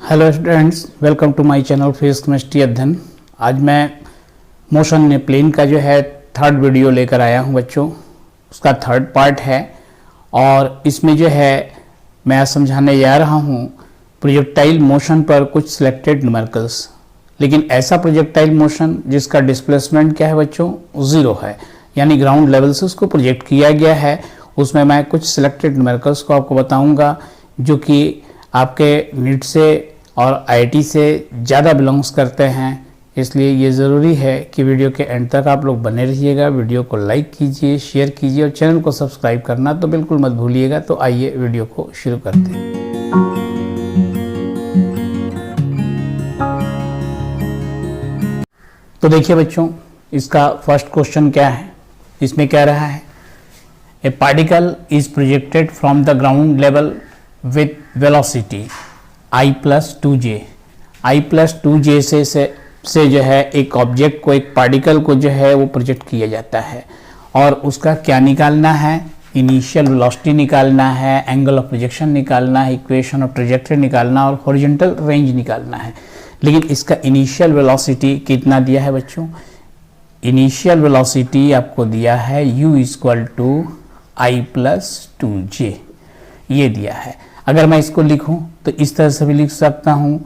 Hello students, welcome to my channel physics chemistry Adhyayan. आज मैं motion ने प्लेन का जो है थर्ड वीडियो लेकर आया हूं बच्चों। उसका थर्ड पार्ट है और इसमें जो है मैं समझाने जा रहा हूं प्रोजेक्टाइल मोशन पर कुछ सिलेक्टेड न्यूमेरिकल्स। लेकिन ऐसा प्रोजेक्टाइल मोशन जिसका डिस्प्लेसमेंट क्या है बच्चों, जीरो है, यानी ग्राउंड लेवल से उसको प्रोजेक्ट किया गया है। उसमें मैं कुछ सिलेक्टेड न्यूमेरिकल्स को आपको बताऊंगा जो कि आपके नीट से और आईआईटी से ज़्यादा बिलोंग्स करते हैं। इसलिए ये ज़रूरी है कि वीडियो के एंड तक आप लोग बने रहिएगा। वीडियो को लाइक कीजिए, शेयर कीजिए और चैनल को सब्सक्राइब करना तो बिल्कुल मत भूलिएगा। तो आइए वीडियो को शुरू करते हैं। तो देखिए बच्चों, इसका फर्स्ट क्वेश्चन क्या है। इसमें क्या रहा है, a particle is projected from the ground level with velocity I+2j। I+2j से जो है एक ऑब्जेक्ट को, एक पार्टिकल को जो है वो प्रोजेक्ट किया जाता है और उसका क्या निकालना है, इनिशियल वेलोसिटी निकालना है, एंगल ऑफ प्रोजेक्शन निकालना है, इक्वेशन ऑफ ट्रेजेक्टरी निकालना और हॉरिजॉन्टल रेंज निकालना है। लेकिन इसका इनिशियल वेलोसिटी कितना दिया है बच्चों, इनिशियल वेलोसिटी आपको दिया है u = I+2j, ये दिया है। अगर मैं इसको लिखूं तो इस तरह से भी लिख सकता हूं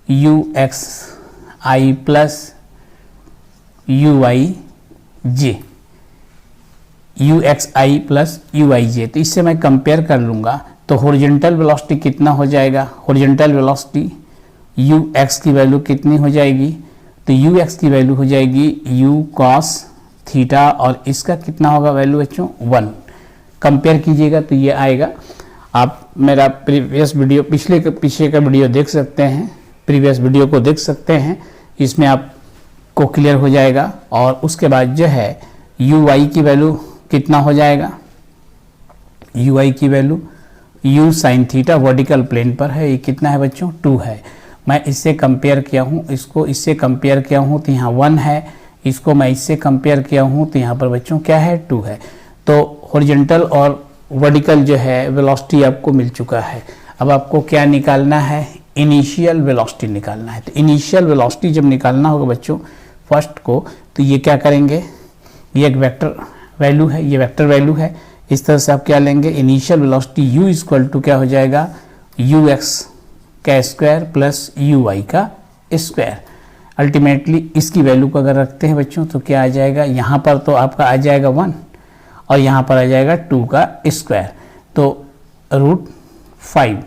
uxi + uij, uxi + uij। तो इससे मैं कंपेयर कर लूंगा तो हॉरिजॉन्टल वेलोसिटी कितना हो जाएगा, हॉरिजॉन्टल वेलोसिटी ux की वैल्यू कितनी हो जाएगी, तो ux की वैल्यू हो जाएगी u cos थीटा और इसका कितना होगा वैल्यू बच्चों 1। कंपेयर कीजिएगा तो ये आएगा। आप मेरा प्रीवियस वीडियो, पीछे का वीडियो देख सकते हैं, प्रीवियस वीडियो को देख सकते हैं, इसमें आपको क्लियर हो जाएगा। और उसके बाद जो है ui की वैल्यू कितना हो जाएगा, ui की value u sin theta vertical plane पर है, ये कितना है बच्चों 2 है। मैं इससे कंपेयर किया हूँ, इसको इससे कंपेयर किया हूँ तो यहाँ 1 है, इसको मैं इससे कंपेयर किया हूँ तो यहाँ पर बच्चों क्या है 2 है। तो हॉरिजॉन्टल और वर्टिकल जो है वेलोसिटी आपको मिल चुका है। अब आपको क्या निकालना है, इनिशियल वेलोसिटी निकालना है। तो इनिशियल वेलोसिटी जब निकालना होगा बच्चों फर्स्ट को, तो ये क्या करेंगे, ये एक वेक्टर वैल्यू है, ये वेक्टर वैल्यू है। इस तरह से आप क्या लेंगे, इनिशियल वेलोसिटी u = क्या हो जाएगा, ux का स्क्वायर प्लस uy का स्क्वायर। अल्टीमेटली इसकी वैल्यू को अगर रखते हैं बच्चों तो क्या आ जाएगा, यहाँ पर तो आपका आ जाएगा 1 और यहाँ पर आ जाएगा 2 का स्क्वायर, तो √5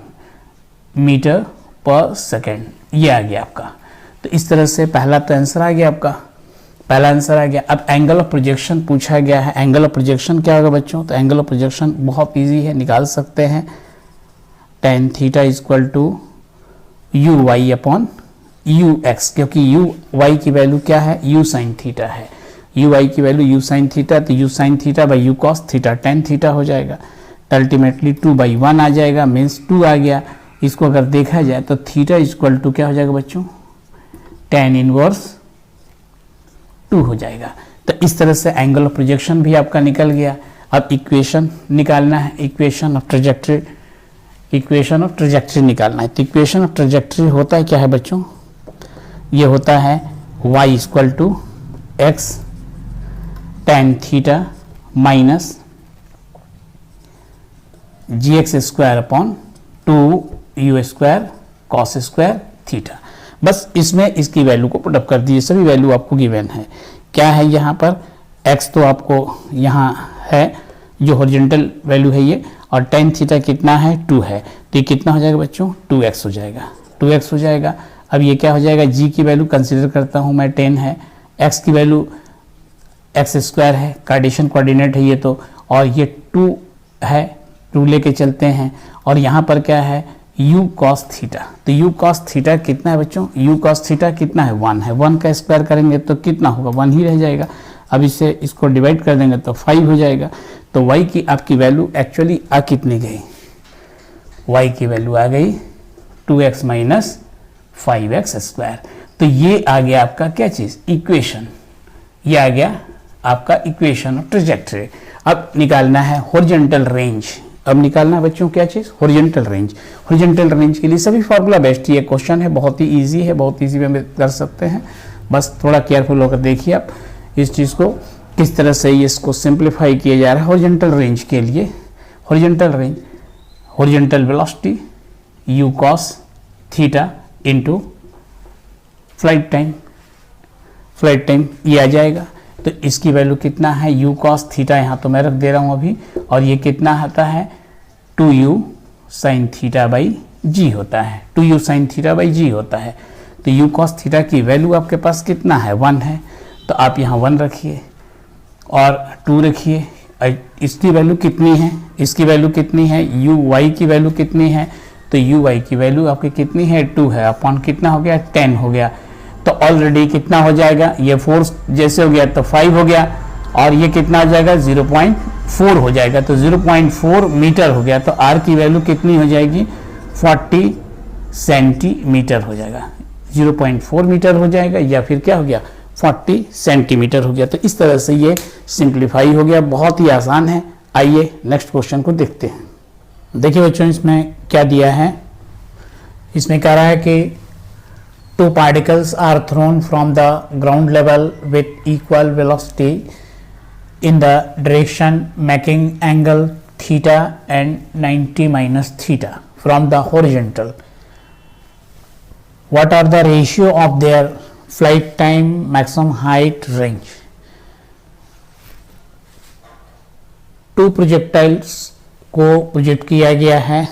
मीटर पर सेकेंड, ये आ गया आपका। तो इस तरह से पहला तो आंसर आ गया आपका, पहला आंसर आ गया। अब एंगल ऑफ प्रोजेक्शन पूछा गया है। एंगल ऑफ प्रोजेक्शन क्या होगा बच्चों, तो एंगल ऑफ प्रोजेक्शन बहुत इजी है, निकाल सकते हैं। tan थीटा = uy/ux, क्योंकि uy की वैल्यू क्या है, u sin थीटा है, uy की वैल्यू u sin थीटा, तो u sin theta by u cos theta tan theta हो जाएगा। तो अल्टीमेटली 2/1 आ जाएगा, मीन्स 2 आ गया। इसको अगर देखा जाए तो थीटा = क्या हो जाएगा बच्चों, tan 1/2 हो जाएगा। तो इस तरह से एंगल ऑफ प्रोजेक्शन भी आपका निकल गया। अब इक्वेशन निकालना है, equation of trajectory, equation of trajectory निकालना है। तो इक्वेशन ऑफ ट्रेजेक्टरी होता है क्या है बच्चों, ये होता है y = x tan theta minus gx²/2u² cos² theta. बस इसमें इसकी वैल्यू को पुट अप कर दीजिए, सभी वैल्यू आपको गिवन है। क्या है यहाँ पर, x तो आपको यहाँ है जो हॉरिजॉन्टल वैल्यू है ये, और tan थीटा कितना है 2 है, तो ये कितना हो जाएगा बच्चों 2x हो जाएगा, 2x हो जाएगा। अब ये क्या हो जाएगा, g की वैल्यू कंसीडर करता हूँ मैं 10 है, x की वैल्यू x² है, कार्टेशियन कोऑर्डिनेट है ये तो, और ये 2 है, 2 लेके चलते हैं। और यहाँ पर क्या है u cos थीटा, तो u cos थीटा कितना है बच्चों, u cos थीटा कितना है 1 है, 1 का स्क्वायर करेंगे तो कितना होगा 1 ही रह जाएगा। अब इसको डिवाइड कर देंगे तो 5 हो जाएगा। तो y की आपकी वैल्यू एक्चुअली आ कितनी गई, y की वैल्यू आ गई 2x - 5x²। तो ये आ गया आपका क्या चीज़, इक्वेशन, ये आ गया आपका इक्वेशन ऑफ ट्रेजेक्टरी। अब निकालना है हॉरिजॉन्टल रेंज, अब निकालना है बच्चों क्या चीज़, हॉरिजॉन्टल रेंज। हॉरिजॉन्टल रेंज के लिए सभी फार्मूला बेस्ट, ये क्वेश्चन है बहुत ही इजी है, बहुत इजी में कर सकते हैं, बस थोड़ा केयरफुल होकर देखिए आप इस चीज़ को किस तरह से इसको सिंप्लीफाई किया जा रहा है। हॉरिजॉन्टल रेंज के लिए horizontal range, horizontal velocity u cos theta into flight time, flight time ये आ जाएगा। तो इसकी वैल्यू कितना है, u cos थीटा, यहाँ तो मैं रख दे रहा हूँ अभी, और ये कितना आता है 2u sin theta by g होता है, 2u sin theta by g होता है। तो u cos थीटा की वैल्यू आपके पास कितना है, 1 है, तो आप यहाँ 1 रखिए और 2 रखिए। इसकी वैल्यू कितनी है, इसकी वैल्यू कितनी है, u y की वैल्यू कितनी है, तो u y की वैल्यू आपकी कितनी है 2 है, अपॉन कितना हो गया 10 हो गया। तो ऑलरेडी कितना हो जाएगा, ये 4 जैसे हो गया तो 5 हो गया, और ये कितना हो जाएगा 0.4 हो जाएगा, तो 0.4 मीटर हो गया। तो r की वैल्यू कितनी हो जाएगी 40 सेंटीमीटर हो जाएगा, 0.4 मीटर हो जाएगा या फिर क्या हो गया 40 सेंटीमीटर हो गया। तो इस तरह से ये सिंप्लीफाई हो गया, बहुत ही आसान है। आइए नेक्स्ट क्वेश्चन को देखते हैं। देखिए बच्चों इसमें क्या दिया है, इसमें कह रहा है कि two particles are thrown from the ground level with equal velocity in the direction making angle theta and 90 minus theta from the horizontal. What are the ratio of their flight time, maximum height, range? Two projectiles को project किया गया है,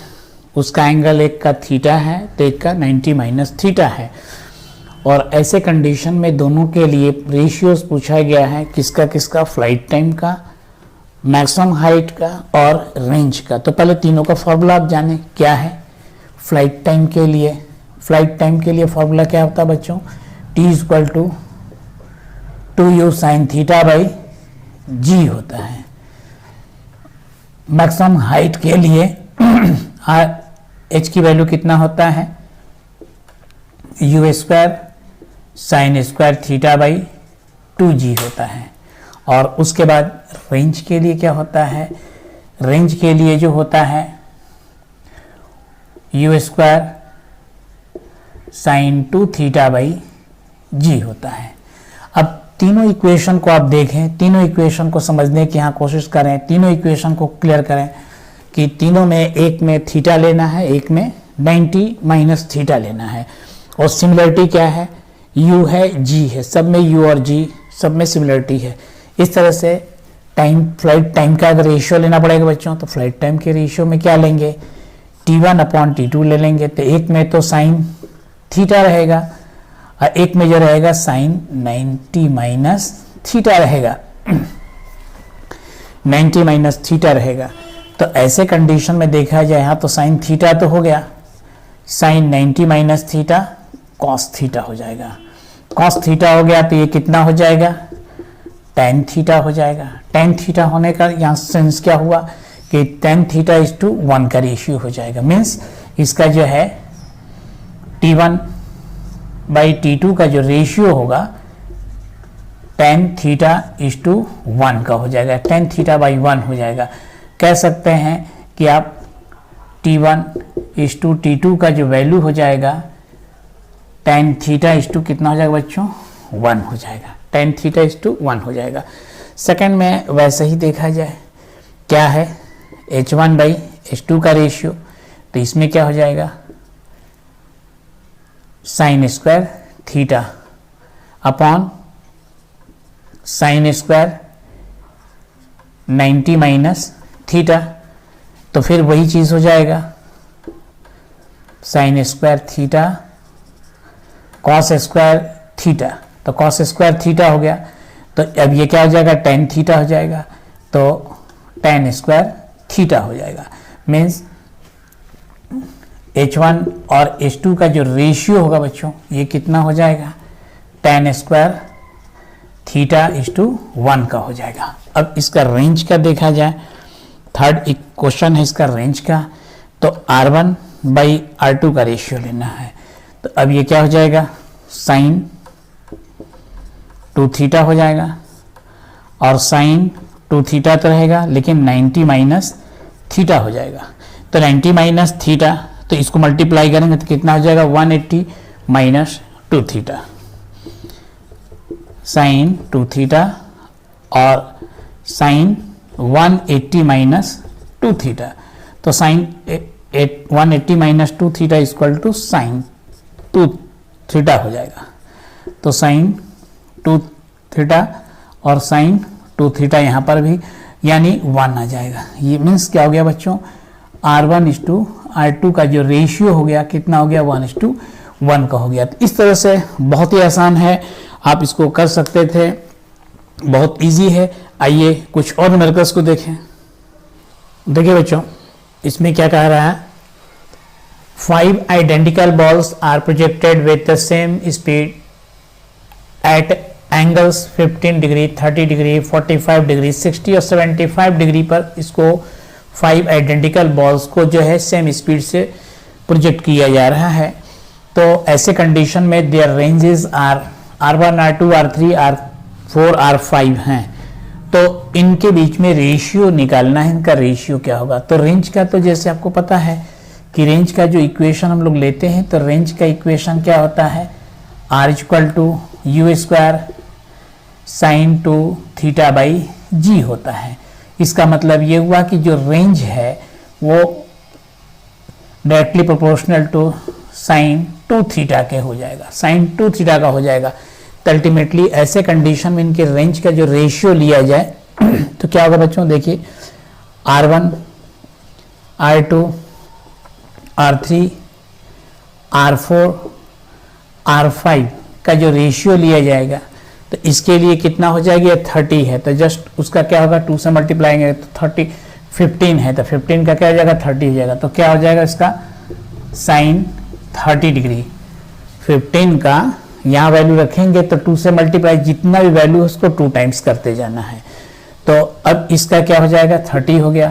उसका angle एक का theta है तो एक का 90 माइनस थीटा है, और ऐसे कंडीशन में दोनों के लिए रेशियोज पूछा गया है, किसका किसका, फ्लाइट टाइम का, मैक्सिमम हाइट का और रेंज का। तो पहले तीनों का फॉर्मूला आप जाने क्या है। फ्लाइट टाइम के लिए, फ्लाइट टाइम के लिए फॉर्मूला क्या होता है बच्चों, t equal to 2u sine theta by g होता है। मैक्सिमम हाइट के लिए h की वैल्यू कितना होता है, u square sine square theta by 2g होता है। और उसके बाद रेंज के लिए क्या होता है, रेंज के लिए जो होता है u square sine 2 theta by g होता है। अब तीनों इक्वेशन को आप देखें, तीनों इक्वेशन को समझने की यहाँ कोशिश करें, तीनों इक्वेशन को क्लियर करें कि तीनों में एक में थीटा लेना है, एक में 90 माइनस थीटा लेना है। और सिमिलरिटी क्या है, u है g है, सब में u और g सब में सिमिलरिटी है। इस तरह से टाइम, फ्लाइट टाइम का अगर रेशियो लेना पड़ेगा बच्चों, तो फ्लाइट टाइम के रेशियो में क्या लेंगे, t1 अपॉन t2 ले लेंगे। तो एक में तो साइन थीटा रहेगा और एक में जो रहेगा साइन 90 माइनस थीटा रहेगा, 90 माइनस थीटा रहेगा। तो ऐसे कंडीशन में देखा जाए, यहाँ तो साइन थीटा तो हो गया, sine 90 minus theta cos theta हो जाएगा, कॉस थीटा हो गया तो ये कितना हो जाएगा टेन थीटा हो जाएगा। टेन थीटा होने का यहाँ सेंस क्या हुआ कि टेन थीटा इज टू 1 का रेशियो हो जाएगा, मीन्स इसका जो है t1 बाई t2 का जो रेशियो होगा टेन थीटा इज टू 1 का हो जाएगा, टेन थीटा बाई 1 हो जाएगा। कह सकते हैं कि आप t1 इज टू t2 का जो वैल्यू हो जाएगा टेन थीटा इज टू कितना हो जाएगा बच्चों 1 हो जाएगा, टेन थीटा इज टू 1 हो जाएगा। सेकंड में वैसे ही देखा जाए क्या है h1 बाई h2 का रेशियो, तो इसमें क्या हो जाएगा sign square theta upon sine square 90 minus theta, तो फिर वही चीज हो जाएगा sign square theta cos square theta, तो कॉस स्क्वायर थीटा हो गया। तो अब ये क्या हो जाएगा टेन थीटा हो जाएगा, तो टेन स्क्वायर थीटा हो जाएगा। मीन्स h1 और h2 का जो रेशियो होगा बच्चों ये कितना हो जाएगा tan square theta is to 1 का हो जाएगा। अब इसका रेंज का देखा जाए, थर्ड एक क्वेश्चन है इसका रेंज का, तो r1 बाई r2 का रेशियो लेना है। तो अब ये क्या हो जाएगा साइन 2 थीटा हो जाएगा, और साइन 2 थीटा तो रहेगा लेकिन 90 माइनस थीटा हो जाएगा। तो 90 माइनस थीटा, तो इसको मल्टीप्लाई करेंगे तो कितना हो जाएगा 180 माइनस 2 थीटा साइन 2 थीटा, और साइन 180 माइनस 2 थीटा। तो sine 180 minus 2 theta equal to sine 2 theta हो जाएगा। तो साइन 2 थीटा और साइन 2 थीटा यहाँ पर भी यानी 1 आ जाएगा। ये मीन्स क्या हो गया बच्चों, R1:R2 का जो रेशियो हो गया कितना हो गया 1:1 का हो गया। तो इस तरह से बहुत ही आसान है, आप इसको कर सकते थे, बहुत इजी है। आइए कुछ और न्यूमेरिकल्स को देखें। देखिए बच्चों, इसमें क्या कह रहा है, 5 identical balls are projected with the same speed at angles 15 degree, 30 degree, 45 degree, 60 और 75 डिग्री पर इसको 5 आइडेंटिकल बॉल्स को जो है सेम स्पीड से प्रोजेक्ट किया जा रहा है। तो ऐसे कंडीशन में there ranges are R1, R2, R3, R4, R5 हैं। तो इनके बीच में रेशियो निकालना है, इनका रेशियो क्या होगा। तो रेंज का तो जैसे आपको पता है कि रेंज का जो इक्वेशन हम लोग लेते हैं, तो रेंज का इक्वेशन क्या होता है, R=U² sign 2 theta by g होता है। इसका मतलब ये हुआ कि जो रेंज है वो directly proportional to sine 2 theta के हो जाएगा, साइन 2 थीटा का हो जाएगा। तो अल्टीमेटली ऐसे कंडीशन में इनके रेंज का जो रेशियो लिया जाए तो क्या होगा बच्चों, देखिए R1, R2, R3, R4, R5 का जो रेशियो लिया जाएगा, तो इसके लिए कितना हो जाएगा, 30 है तो जस्ट उसका क्या होगा 2 से मल्टीप्लाई तो 30, 15 है तो 15 का क्या हो जाएगा 30 हो जाएगा। तो क्या हो जाएगा इसका साइन 30 डिग्री, 15 का यहाँ वैल्यू रखेंगे तो 2 से मल्टीप्लाई, जितना भी वैल्यू है उसको 2 टाइम्स करते जाना है। तो अब इसका क्या हो जाएगा 30 हो गया।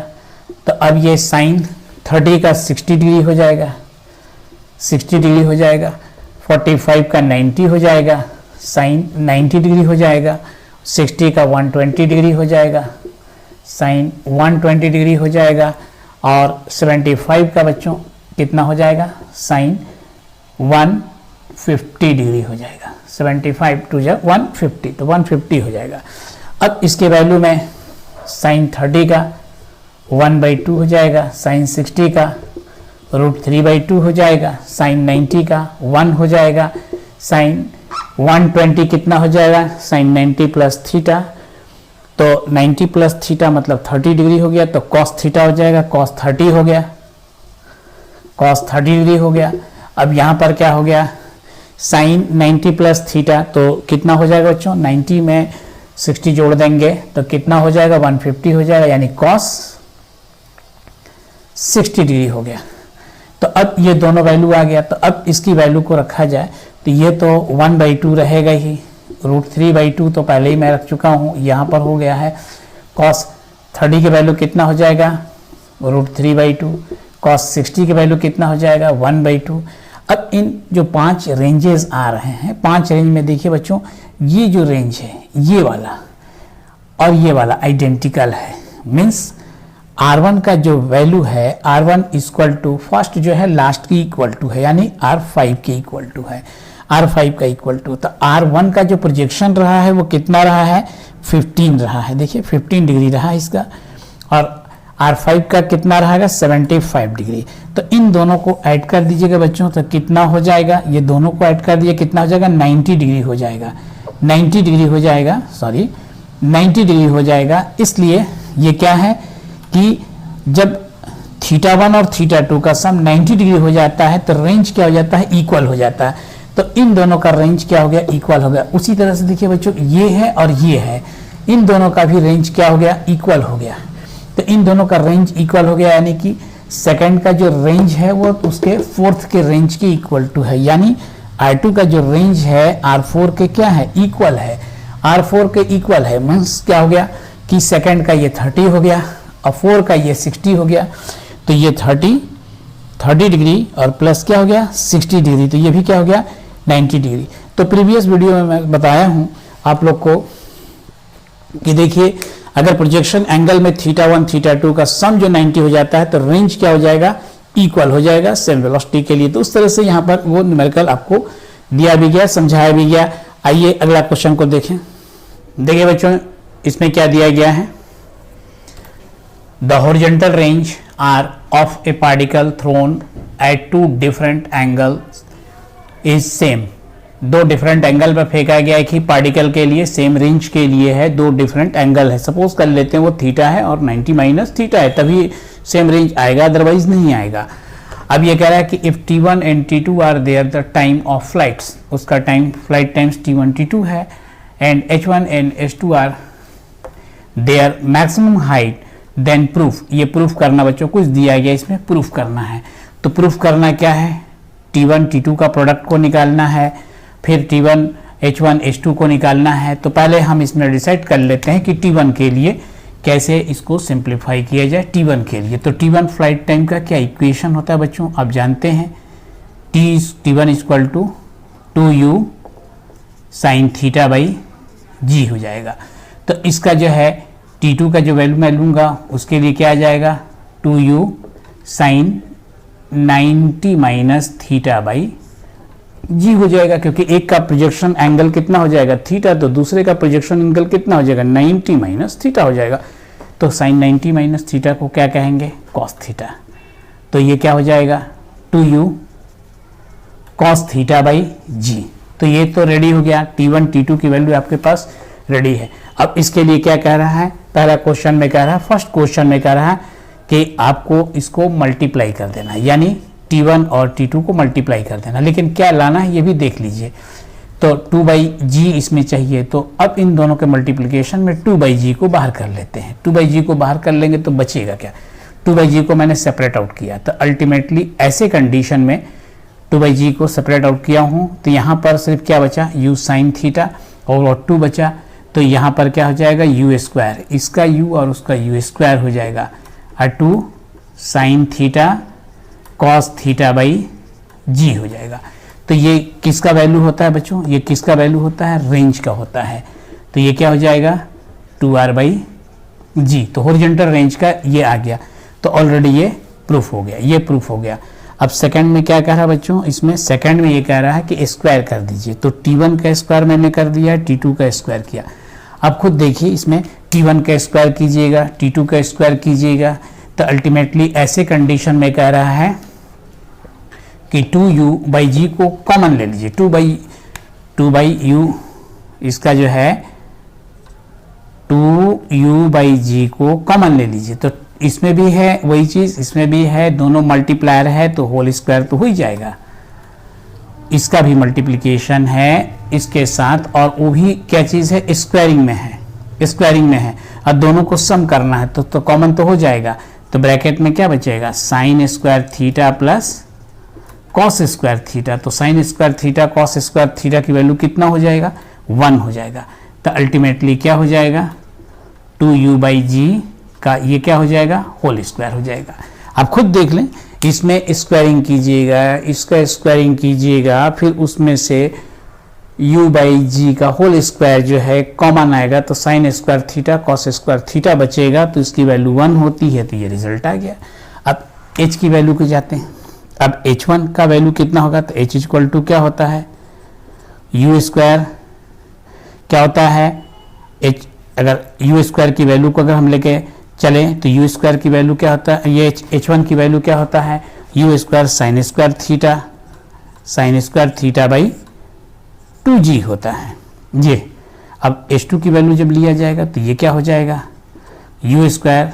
तो अब ये साइन 30 का 60 डिग्री हो जाएगा, 60 डिग्री हो जाएगा, 45 का 90 हो जाएगा, साइन 90 डिग्री हो जाएगा, 60 का 120 डिग्री हो जाएगा, साइन 120 डिग्री हो जाएगा, और 75 का बच्चों कितना हो जाएगा, साइन 150 डिग्री हो जाएगा। 75 टू 150 तो 150 हो जाएगा। अब इसके वैल्यू में साइन 30 का 1/2 हो जाएगा, साइन 60 का √3/2 हो जाएगा, साइन 90 का 1 हो जाएगा, साइन 120 कितना हो जाएगा, साइन 90 प्लस थीटा। तो 90 प्लस थीटा मतलब 30 डिग्री हो गया, तो कॉस थीटा हो जाएगा, कॉस 30 हो गया, कॉस 30 डिग्री हो गया। अब यहाँ पर क्या हो गया, साइन 90 प्लस थीटा तो कितना हो जाएगा बच्चों, 90 में 60 जोड़ देंगे तो कितना हो जाएगा 150 हो जाएगा, यानी कॉस 60 डिग्री हो गया। तो अब ये दोनों वैल्यू आ गया। तो अब इसकी वैल्यू को रखा जाए तो ये तो 1/2 रहेगा ही, √3/2 तो पहले ही मैं रख चुका हूँ, यहाँ पर हो गया है। कॉस 30 की वैल्यू कितना हो जाएगा, √3/2, कॉस 60 की वैल्यू कितना हो जाएगा 1/2। अब इन जो 5 रेंजेस आ रहे हैं, 5 रेंज में देखिए बच्चों, ये जो रेंज है ये वाला और ये वाला आइडेंटिकल है। मीन्स R1 का जो वैल्यू है, R1 इक्वल टू फर्स्ट जो है लास्ट की इक्वल टू है, यानी R5 के इक्वल टू है, R5 का इक्वल टू। तो R1 का जो प्रोजेक्शन रहा है वो कितना रहा है, 15 रहा है। देखिए 15 डिग्री रहा है इसका, और R5 का कितना रहेगा 75 डिग्री। तो इन दोनों को ऐड कर दीजिएगा बच्चों, तो कितना हो जाएगा, ये दोनों को ऐड कर दिए कितना हो जाएगा 90 डिग्री हो जाएगा, 90 डिग्री हो जाएगा, सॉरी 90 डिग्री हो जाएगा। इसलिए ये क्या है कि जब θ1 और θ2 का सम 90 डिग्री हो जाता है तो रेंज क्या हो जाता है, इक्वल हो जाता है। तो इन दोनों का रेंज क्या हो गया, इक्वल हो गया। उसी तरह से देखिए बच्चों, ये है और ये है, इन दोनों का भी रेंज क्या हो गया, इक्वल हो गया। तो इन दोनों का रेंज इक्वल हो गया, यानी कि सेकंड का जो रेंज है वो उसके फोर्थ के रेंज के इक्वल टू है, यानी R2 का जो रेंज है R4 के क्या है, इक्वल है, R4 के इक्वल है। मीन्स क्या हो गया कि सेकंड का ये 30 हो गया और 4 का ये 60 हो गया। तो ये 30 डिग्री और प्लस क्या हो गया 60 डिग्री, तो ये भी क्या हो गया 90 डिग्री। तो प्रीवियस वीडियो में मैं बताया हूँ आप लोग को कि देखिए अगर प्रोजेक्शन एंगल में θ1 θ2 का सम जो 90 हो जाता है तो रेंज क्या हो जाएगा, इक्वल हो जाएगा सेम वेलोसिटी के लिए। तो उस तरह से यहाँ पर वो न्यूमेरिकल आपको दिया भी गया, समझाया भी गया। आइए अगला क्वेश्चन को देखें। देखिए बच्चों, इसमें क्या दिया गया है, the horizontal range R of a particle thrown at two different angles is same. दो डिफरेंट एंगल पर फेंका गया है कि पार्टिकल के लिए सेम रेंज के लिए है, दो डिफरेंट एंगल है। सपोज कर लेते हैं वो थीटा है और 90 माइनस थीटा है, तभी सेम रेंज आएगा, अदरवाइज नहीं आएगा। अब ये कह रहा है कि if t1 and t2 are their the time of flights, उसका time flight times t1 t2 है, and h1 and h2 are their maximum height, then proof. ये प्रूफ करना बच्चों कुछ दिया गया, इसमें प्रूफ करना है। तो प्रूफ करना क्या है, t1 t2 का प्रोडक्ट को निकालना है, फिर t1 h1 h2 को निकालना है। तो पहले हम इसमें डिसाइड कर लेते हैं कि t1 के लिए कैसे इसको सिंप्लीफाई किया जाए। t1 के लिए तो t1 फ्लाइट टाइम का क्या इक्वेशन होता है बच्चों, आप जानते हैं, t1 equal to 2u sine theta by g हो जाएगा। तो इसका जो है t2 का जो वैल्यू मैं लूँगा उसके लिए क्या आ जाएगा, 2u sine 90 minus theta by g हो जाएगा, क्योंकि एक का प्रोजेक्शन एंगल कितना हो जाएगा थीटा, तो दूसरे का प्रोजेक्शन एंगल कितना हो जाएगा 90 माइनस थीटा हो जाएगा। तो साइन 90 माइनस थीटा को क्या कहेंगे, कॉस थीटा। तो ये क्या हो जाएगा 2u कॉस थीटा बाई जी। तो ये तो रेडी हो गया, t1 t2 की वैल्यू आपके पास रेडी है। अब इसके लिए क्या कह रहा है, पहला क्वेश्चन में कह रहा है, फर्स्ट क्वेश्चन में कह रहा है कि आपको इसको मल्टीप्लाई कर देना है, यानी t1 और t2 को मल्टीप्लाई कर देना। लेकिन क्या लाना है ये भी देख लीजिए। तो 2/g इसमें चाहिए, तो अब इन दोनों के मल्टीप्लिकेशन में 2/g को बाहर कर लेते हैं। 2/g को बाहर कर लेंगे तो बचेगा क्या, 2/g को मैंने सेपरेट आउट किया। तो अल्टीमेटली ऐसे कंडीशन में 2/g को सेपरेट आउट किया हूँ, तो यहाँ पर सिर्फ क्या बचा, u साइन थीटा और 2 बचा। तो यहाँ पर क्या हो जाएगा u स्क्वायर, इसका u और उसका u स्क्वायर हो जाएगा, और 2 sine theta cos theta by g हो जाएगा। तो ये किसका वैल्यू होता है बच्चों, ये किसका वैल्यू होता है, रेंज का होता है। तो ये क्या हो जाएगा 2r बाई जी। तो हॉरिजॉन्टल रेंज का ये आ गया, तो ऑलरेडी ये प्रूफ हो गया, ये प्रूफ हो गया। अब सेकंड में क्या कह रहा है बच्चों, इसमें सेकंड में ये कह रहा है कि स्क्वायर कर दीजिए। तो t1 का स्क्वायर मैंने कर दिया, t2 का स्क्वायर किया। अब खुद देखिए, इसमें t1 का स्क्वायर कीजिएगा, t2 का स्क्वायर कीजिएगा, तो अल्टीमेटली ऐसे कंडीशन में कह रहा है कि 2u बाई जी को कॉमन ले लीजिए। 2 बाई u, इसका जो है 2u बाई जी को कॉमन ले लीजिए। तो इसमें भी है वही चीज़, इसमें भी है, दोनों मल्टीप्लायर है तो होल स्क्वायर तो हो ही जाएगा। इसका भी मल्टीप्लिकेशन है इसके साथ, और वो भी क्या चीज़ है, स्क्वायरिंग में है, स्क्वायरिंग में है। और दोनों को सम करना है तो कॉमन तो हो जाएगा। तो ब्रैकेट में क्या बचेगा, sine square theta plus cos square theta. तो sine square theta cos square theta की वैल्यू कितना हो जाएगा, 1 हो जाएगा। तो अल्टीमेटली क्या हो जाएगा 2u बाई जी का ये क्या हो जाएगा, होल स्क्वायर हो जाएगा। आप खुद देख लें, इसमें स्क्वायरिंग कीजिएगा, इसका स्क्वायरिंग कीजिएगा, फिर उसमें से u बाई जी का होल स्क्वायर जो है कॉमन आएगा, तो sine square theta cos square theta बचेगा, तो इसकी वैल्यू 1 होती है। तो ये रिजल्ट आ गया। अब h की वैल्यू को जाते हैं। अब h1 का वैल्यू कितना होगा, तो h इक्वल टू क्या होता है, u स्क्वायर क्या होता है, h, अगर u स्क्वायर की वैल्यू को अगर हम लेके चलें तो u स्क्वायर की वैल्यू क्या होता है, ये h1 की वैल्यू क्या होता है, u square sine square theta by 2g होता है ये। अब h2 की वैल्यू जब लिया जाएगा तो ये क्या हो जाएगा, u square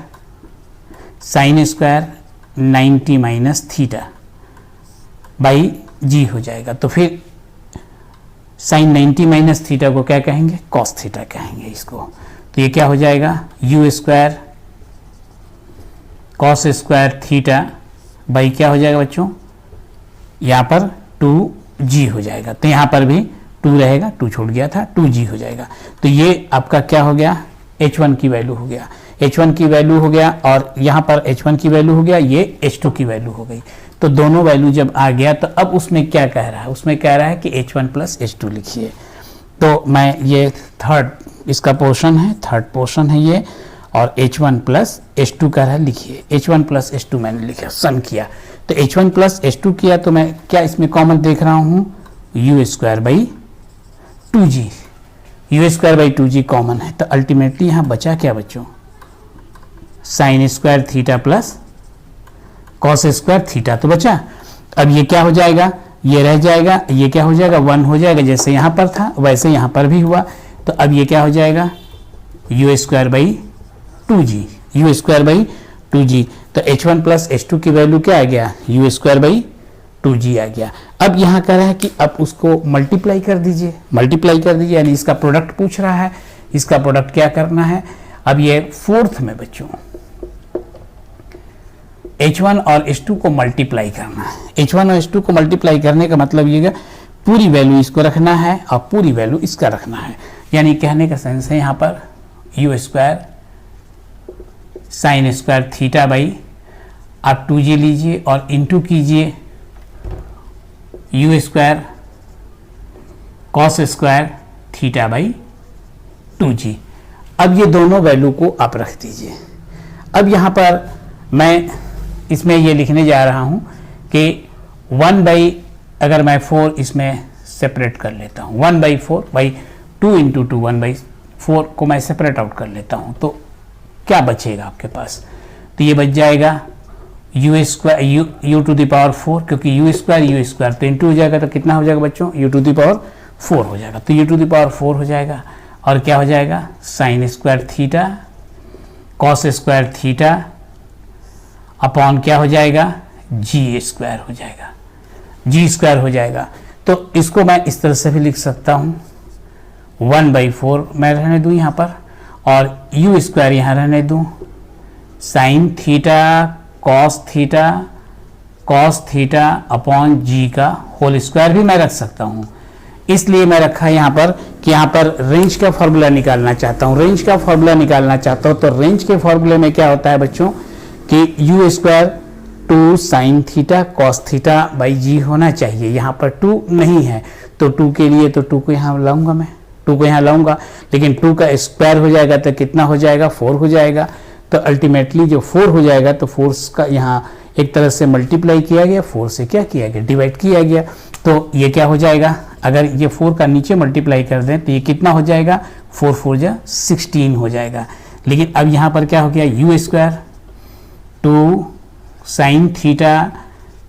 sine square 90 minus theta by g हो जाएगा। तो फिर साइन 90 माइनस थीटा को क्या कहेंगे, कॉस थीटा कहेंगे इसको। तो ये क्या हो जाएगा, u square cos square theta by क्या हो जाएगा बच्चों, यहाँ पर 2g हो जाएगा। तो यहाँ पर भी 2 रहेगा, 2 छूट गया था, 2g हो जाएगा। तो ये आपका क्या हो गया, h1 की वैल्यू हो गया, h1 की वैल्यू हो गया, और यहाँ पर h1 की वैल्यू हो गया, ये h2 की वैल्यू हो गई। तो दोनों वैल्यू जब आ गया तो अब उसमें क्या कह रहा है, उसमें कह रहा है कि h1 प्लस h2 लिखिए। तो मैं ये थर्ड इसका पोर्शन है, थर्ड पोर्शन है ये, और H1 प्लस H2 का है, लिखिए H1 प्लस H2 मैंने लिखा, सम किया तो H1 प्लस H2 किया तो मैं क्या इसमें कॉमन देख रहा हूँ, you square by 2g, you square by 2g common है। तो अल्टीमेटली यहाँ बचा क्या बच्चों, sign square theta plus cos square theta तो बचा। अब ये क्या हो जाएगा, ये रह जाएगा, ये क्या हो जाएगा 1 हो जाएगा, जैसे यहाँ पर था वैसे यहाँ पर भी हुआ। तो अब ये क्या हो जाएगा, u square by 2g, you square by 2g। तो H1 प्लस H2 की वैल्यू क्या आ गया, यू स्क्वायर बाई 2g आ गया। अब यहाँ कह रहा है कि अब उसको मल्टीप्लाई कर दीजिए, मल्टीप्लाई कर दीजिए, यानी इसका प्रोडक्ट पूछ रहा है, इसका प्रोडक्ट क्या करना है। अब ये फोर्थ में बच्चों H1 और H2 को मल्टीप्लाई करना है। H1 और H2 को मल्टीप्लाई करने का मतलब ये पूरी वैल्यू इसको रखना है और पूरी वैल्यू इसका रखना है, यानी कहने का सेंस है यहाँ पर you square sine square theta by आप 2g लीजिए और इंटू कीजिए you square cos square theta by 2g। अब ये दोनों वैल्यू को आप रख दीजिए। अब यहाँ पर मैं इसमें ये लिखने जा रहा हूँ कि 1 बाई, अगर मैं 4 इसमें सेपरेट कर लेता हूँ, 1 बाई 4 बाई 2 इंटू 2, 1 बाई 4 को मैं सेपरेट आउट कर लेता हूँ तो क्या बचेगा आपके पास, तो ये बच जाएगा u square u to the power 4, क्योंकि यू स्क्वायर तो इंटू हो जाएगा, तो कितना हो जाएगा बच्चों, यू टू द पावर 4 हो जाएगा। तो यू टू द पावर 4 हो जाएगा और क्या हो जाएगा, sign square theta cos square theta upon क्या हो जाएगा, जी स्क्वायर हो जाएगा, जी स्क्वायर हो जाएगा। तो इसको मैं इस तरह से भी लिख सकता हूँ, 1 बाई 4 मैं रहने दूँ यहाँ पर और यू स्क्वायर यहाँ रहने दूँ, sine theta cos theta upon g का होल स्क्वायर भी मैं रख सकता हूँ। इसलिए मैं रखा यहाँ पर कि यहाँ पर रेंज का फॉर्मूला निकालना चाहता हूँ, रेंज का फॉर्मूला निकालना चाहता हूँ। तो रेंज के फॉर्मूले में क्या होता है बच्चों कि u square 2 sine theta cos theta by g होना चाहिए। यहाँ पर 2 नहीं है तो 2 के लिए तो 2 को यहाँ लाऊंगा, मैं 2 को यहाँ लाऊंगा, लेकिन 2 का स्क्वायर हो जाएगा तो कितना हो जाएगा, 4 हो जाएगा। तो अल्टीमेटली जो 4 हो जाएगा तो 4 का यहाँ एक तरह से मल्टीप्लाई किया गया, 4 से क्या किया गया, डिवाइड किया गया। तो ये क्या हो जाएगा, अगर ये 4 का नीचे मल्टीप्लाई कर दें तो ये कितना हो जाएगा, 4 4 जा 16 हो जाएगा। लेकिन अब यहाँ पर क्या हो गया, you square 2 sine theta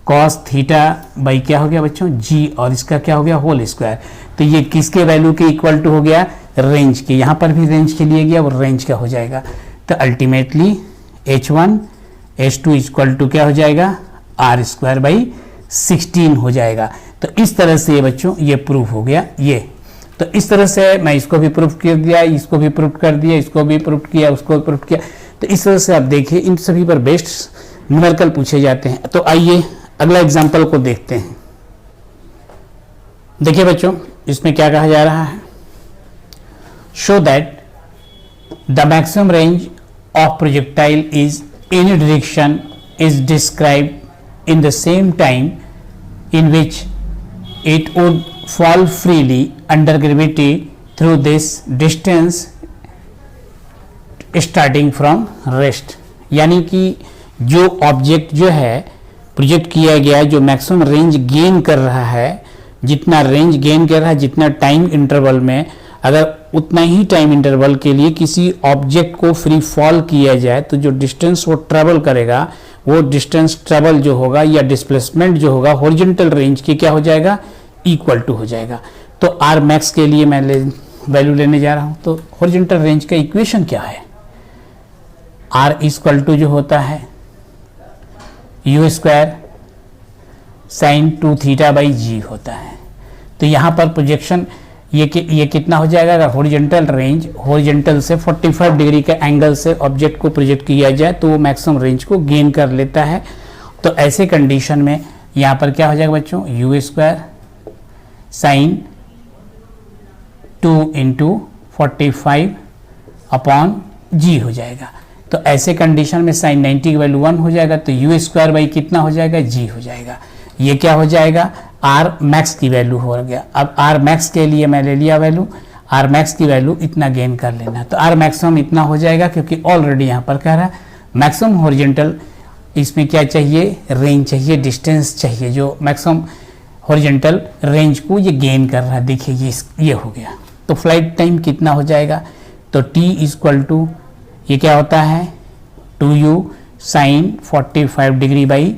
cos theta by क्या हो गया बच्चों, जी, और इसका क्या हो गया, होल स्क्वायर। तो ये किसके वैल्यू के इक्वल टू हो गया, रेंज के। यहाँ पर भी रेंज के लिए गया और रेंज का हो जाएगा। तो ultimately H1 H2 equal to क्या हो जाएगा, आर स्क्वायर बाई 16 हो जाएगा। तो इस तरह से ये बच्चों ये प्रूफ हो गया ये। तो इस तरह से मैं इसको भी प्रूफ कर दिया, इसको भी प्रूफ कर दिया, इसको भी प्रूफ किया, उसको भी प्रूफ किया। तो इस तरह से आप देखिए इन सभी पर बेस्ड न्यूमेरिकल पूछे जाते हैं। तो आइए अगला एग्जाम्पल को देखते हैं। देखिए बच्चों इसमें क्या कहा जा रहा है, show that the maximum range of projectile is any direction is described in the same time in which it would fall freely under gravity through this distance starting from rest। यानी कि जो ऑब्जेक्ट जो है project किया गया, जो maximum range gain कर रहा है, जितना रेंज गेन कर रहा है, जितना टाइम इंटरवल में, अगर उतना ही टाइम इंटरवल के लिए किसी ऑब्जेक्ट को फ्री फॉल किया जाए तो जो डिस्टेंस वो ट्रेवल करेगा, वो डिस्टेंस ट्रेवल जो होगा या डिस्प्लेसमेंट जो होगा हॉरिजॉन्टल रेंज के क्या हो जाएगा, इक्वल टू हो जाएगा। तो आर मैक्स के लिए मैं वैल्यू लेने जा रहा हूं। तो हॉरिजॉन्टल रेंज का इक्वेशन क्या है, आर इक्वल टू जो होता है u square sine 2 theta by g होता है। तो यहाँ पर प्रोजेक्शन ये कितना हो जाएगा, अगर हॉरिजॉन्टल रेंज हॉरिजॉन्टल से 45 डिग्री के एंगल से ऑब्जेक्ट को प्रोजेक्ट किया जाए तो वो मैक्सिमम रेंज को गेन कर लेता है। तो ऐसे कंडीशन में यहाँ पर क्या हो जाएगा बच्चों, u square sine 2 into 45 upon g हो जाएगा। तो ऐसे कंडीशन में साइन 90 की वैल्यू 1 हो जाएगा, तो यू स्क्वायर बाई कितना हो जाएगा, जी हो जाएगा। ये क्या हो जाएगा, आर मैक्स की वैल्यू हो गया। अब आर मैक्स के लिए मैं ले लिया वैल्यू, आर मैक्स की वैल्यू इतना गेन कर लेना। तो आर मैक्सिमम इतना हो जाएगा क्योंकि ऑलरेडी यहाँ पर कह रहा है मैक्सिमम हॉरिजॉन्टल, इसमें क्या चाहिए, रेंज चाहिए, डिस्टेंस चाहिए, जो मैक्सिमम हॉरिजॉन्टल रेंज को ये गेन कर रहा है। देखिए ये हो गया। तो फ्लाइट टाइम कितना हो जाएगा, तो t इक्वल टू ये क्या होता है 2u sign 45 degree by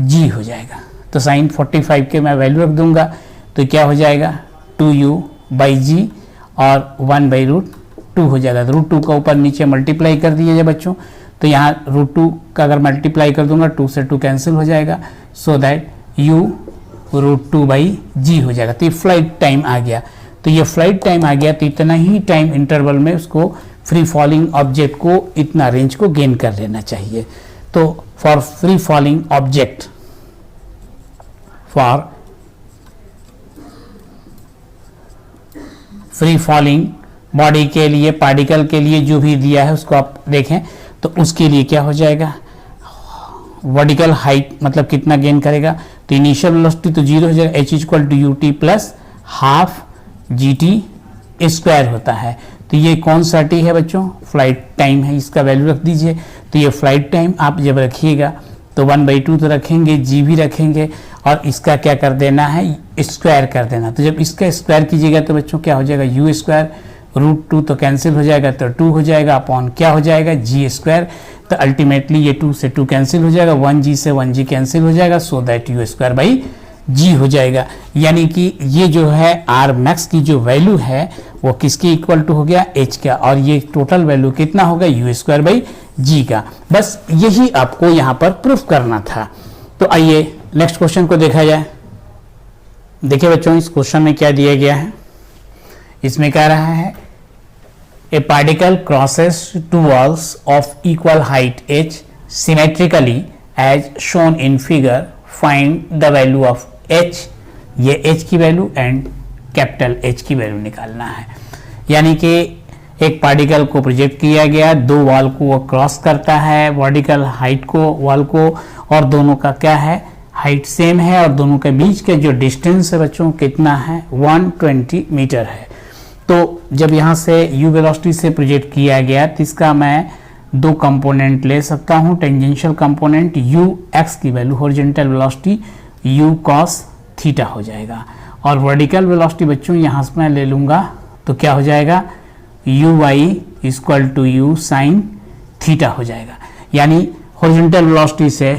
g हो जाएगा। तो साइन 45 के मैं वैल्यू रख दूंगा तो क्या हो जाएगा 2u बाई जी और 1/√2 हो जाएगा। तो √2 का ऊपर नीचे मल्टीप्लाई कर दिया जाए बच्चों, तो यहाँ √2 का अगर मल्टीप्लाई कर दूंगा 2 से 2 कैंसिल हो जाएगा, सो दैट u √2/g हो जाएगा। तो ये फ्लाइट टाइम आ गया। तो ये फ्लाइट टाइम आ गया, तो इतना ही टाइम इंटरवल में उसको फ्री फॉलिंग ऑब्जेक्ट को इतना रेंज को गेन कर लेना चाहिए। तो for free falling object, for free falling body के लिए, पार्टिकल के लिए जो भी दिया है उसको आप देखें, तो उसके लिए क्या हो जाएगा, वर्टिकल हाइट मतलब कितना गेन करेगा, तो इनिशियल वेलोसिटी तो 0 हो जाएगा, h equal to ut plus half gt² होता है। तो ये कौन सा t है बच्चों, फ्लाइट टाइम है, इसका वैल्यू रख दीजिए। तो ये फ्लाइट टाइम आप जब रखिएगा तो 1/2 तो रखेंगे, g भी रखेंगे, और इसका क्या कर देना है, स्क्वायर कर देना। तो जब इसका स्क्वायर कीजिएगा तो बच्चों क्या हो जाएगा, u², √2 तो कैंसिल हो जाएगा, तो 2 हो जाएगा, अपॉन क्या हो जाएगा g²। तो अल्टीमेटली ये 2 से 2 कैंसिल हो जाएगा, 1g से 1g कैंसिल हो जाएगा, सो दैट u²/g हो जाएगा। यानी कि ये जो है आर मैक्स की जो वैल्यू है वो किसके इक्वल टू हो गया, h का, और ये टोटल वैल्यू कितना होगा, u²/g का। बस यही आपको यहाँ पर प्रूफ करना था। तो आइए नेक्स्ट क्वेश्चन को देखा जाए। देखिए बच्चों इस क्वेश्चन में क्या दिया गया है, इसमें कह रहा है a particle crosses two walls of equal height h symmetrically as shown in figure, find the value of h। ये h की वैल्यू एंड कैपिटल H की वैल्यू निकालना है। यानी कि एक पार्टिकल को प्रोजेक्ट किया गया, दो वॉल को वो क्रॉस करता है, वर्टिकल हाइट को वॉल को, और दोनों का क्या है, हाइट सेम है, और दोनों के बीच के जो डिस्टेंस है बच्चों कितना है, 120 मीटर है। तो जब यहाँ से u वेलोसिटी से प्रोजेक्ट किया गया तो इसका मैं दो कंपोनेंट ले सकता हूँ, टेंजेंशियल कंपोनेंट u x की value, horizontal velocity u cos theta हो जाएगा, और वर्टिकल वेलोसिटी बच्चों यहाँ से मैं ले लूँगा तो क्या हो जाएगा, u y equal to u sine theta हो जाएगा। यानी हॉरिजॉन्टल वेलोसिटी से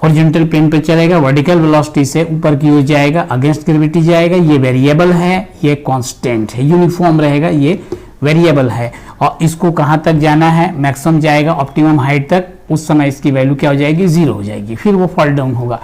हॉरिजॉन्टल प्लेन पे चलेगा, वर्टिकल वेलोसिटी से ऊपर की ओर जाएगा, अगेंस्ट ग्रेविटी जाएगा। ये वेरिएबल है, ये कांस्टेंट है, यूनिफॉर्म रहेगा, ये वेरिएबल है, और इसको कहाँ तक जाना है, मैक्सिमम जाएगा ऑप्टिमम हाइट तक, उस समय इसकी वैल्यू क्या हो जाएगी, 0 हो जाएगी, फिर वो फॉल डाउन होगा।